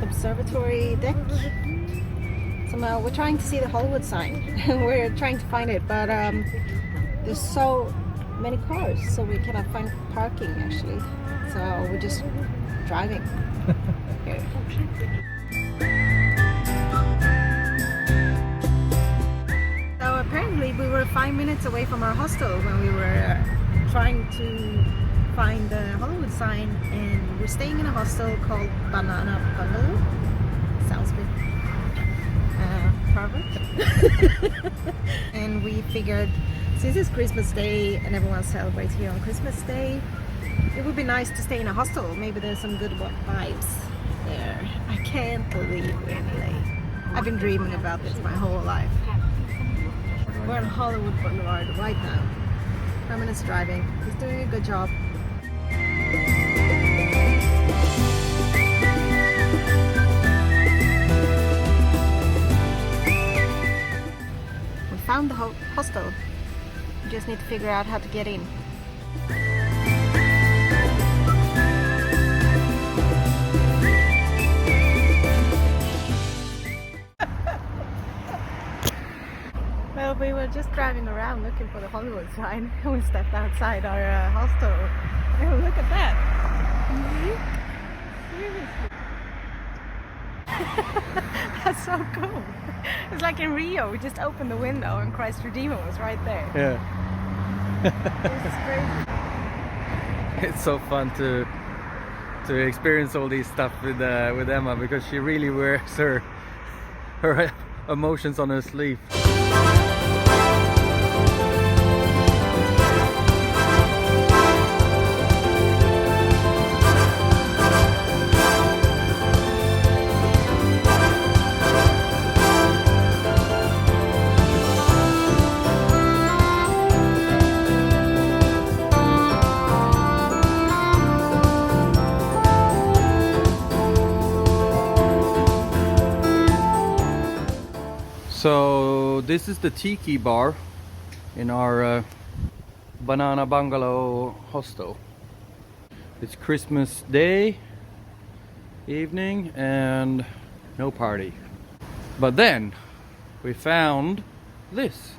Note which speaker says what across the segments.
Speaker 1: observatory deck. Somehow we're trying to see the Hollywood sign. We're trying to find it, but there's so many cars, so we cannot find parking actually. So we're just driving here. So apparently we were 5 minutes away from our hostel when we were trying to find the Hollywood sign, and we're staying in a hostel called Banana Bungalow. Sounds good. Perfect. And we figured, since it's Christmas Day and everyone celebrates here on Christmas Day, it would be nice to stay in a hostel. Maybe there's some good vibes there. I can't believe we're in LA. I've been dreaming about this my whole life. We're on Hollywood Boulevard right now. 5 minutes driving. He's doing a good job. We found the hostel. We just need to figure out how to get in. Well, we were just driving around looking for the Hollywood sign, and we stepped outside our hostel. And look at that! Seriously. That's so cool. It's like in Rio, we just opened the window and Christ Redeemer was right there.
Speaker 2: Yeah.
Speaker 1: This is crazy.
Speaker 2: It's so fun to experience all these stuff with Emma, because she really wears her emotions on her sleeve. So this is the tiki bar in our Banana Bungalow hostel. It's Christmas Day evening and no party. But then we found this.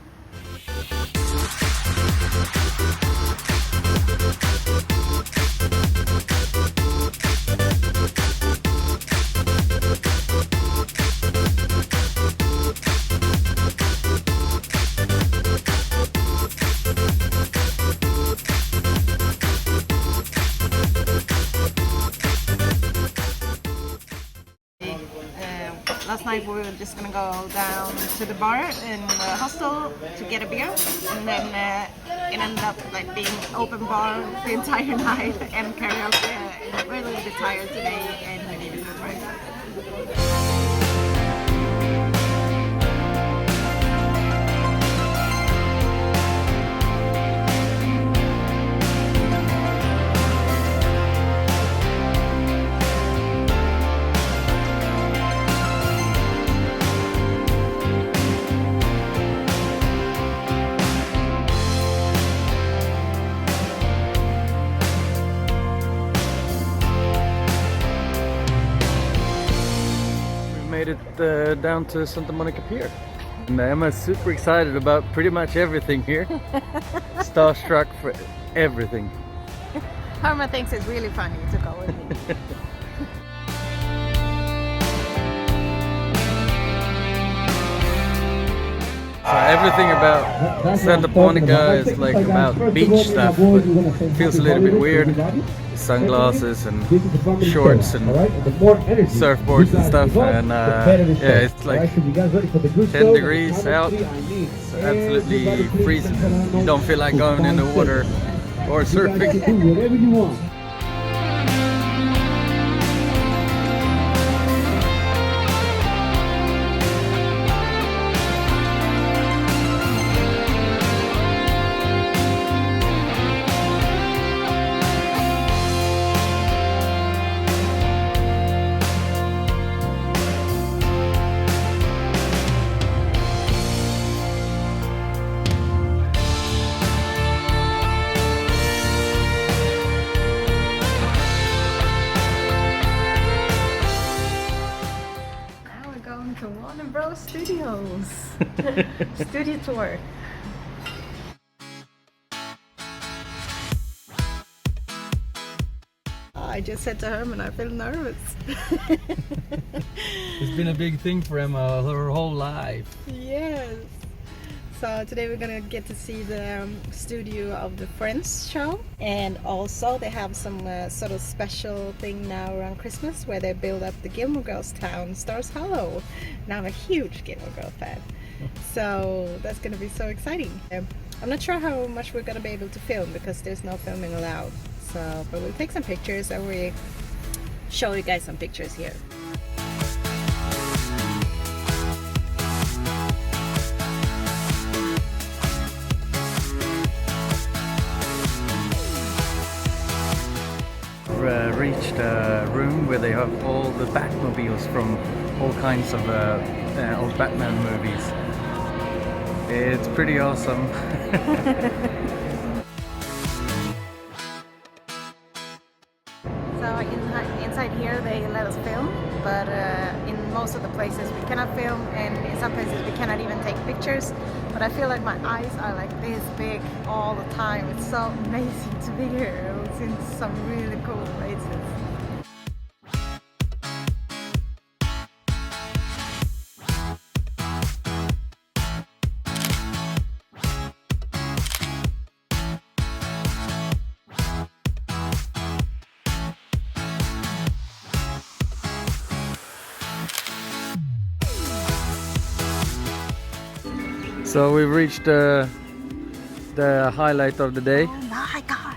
Speaker 1: Last night we were just gonna go down to the bar in the hostel to get a beer, and then it ended up like being open bar the entire night and karaoke. And we're a little bit tired today, and we need a good break.
Speaker 2: Made it down to Santa Monica Pier. And Emma's super excited about pretty much everything here. Starstruck for everything.
Speaker 1: Harma thinks it's really funny to go with me.
Speaker 2: So everything about Santa Monica is like about beach stuff, but it feels a little bit weird. Sunglasses and shorts and surfboards and stuff, and yeah, it's like 10 degrees out. It's absolutely freezing. You don't feel like going in the water or surfing.
Speaker 1: to Warner Bros. Studios. Studio tour. I just said to Herman I feel nervous.
Speaker 2: It's been a big thing for Emma her whole life.
Speaker 1: Yes. So today we're gonna get to see the studio of the Friends show, and also they have some sort of special thing now around Christmas where they build up the Gilmore Girls town, Stars Hollow. Now I'm a huge Gilmore Girls fan, so that's gonna be so exciting. I'm not sure how much we're gonna be able to film because there's no filming allowed. So, but we'll take some pictures and we show you guys some pictures here.
Speaker 2: Reached a room where they have all the Batmobiles from all kinds of old Batman movies. It's pretty awesome.
Speaker 1: So inside here they let us film, but in most of the places we cannot film, and in some places we cannot even take pictures. But I feel like my eyes are like this big all the time. It's so amazing to be here. It's in some really cool places.
Speaker 2: So we've reached the highlight of the day.
Speaker 1: Oh my god!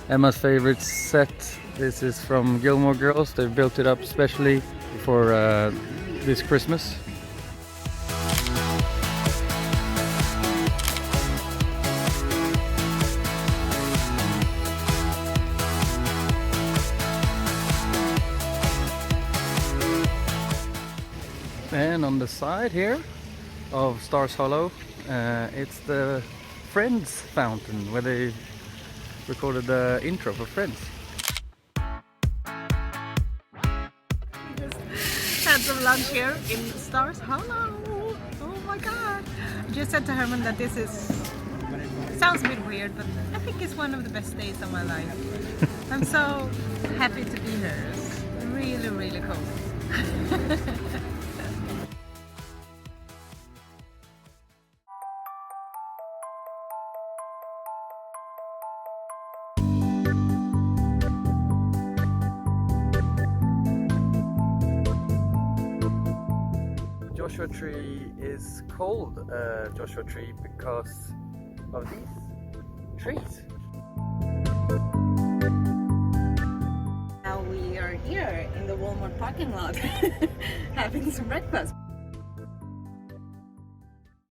Speaker 2: Emma's favorite set. This is from Gilmore Girls. They've built it up especially for this Christmas. And on the side here of Stars Hollow, it's the Friends fountain where they recorded the intro for Friends.
Speaker 1: Had some lunch here in Stars Hollow. Oh my god! I just said to Herman that this sounds a bit weird, but I think it's one of the best days of my life. I'm so happy to be here. It's really, really cool.
Speaker 2: Joshua Tree is called Joshua Tree because of these trees.
Speaker 1: Now we are here in the Walmart parking lot having some breakfast.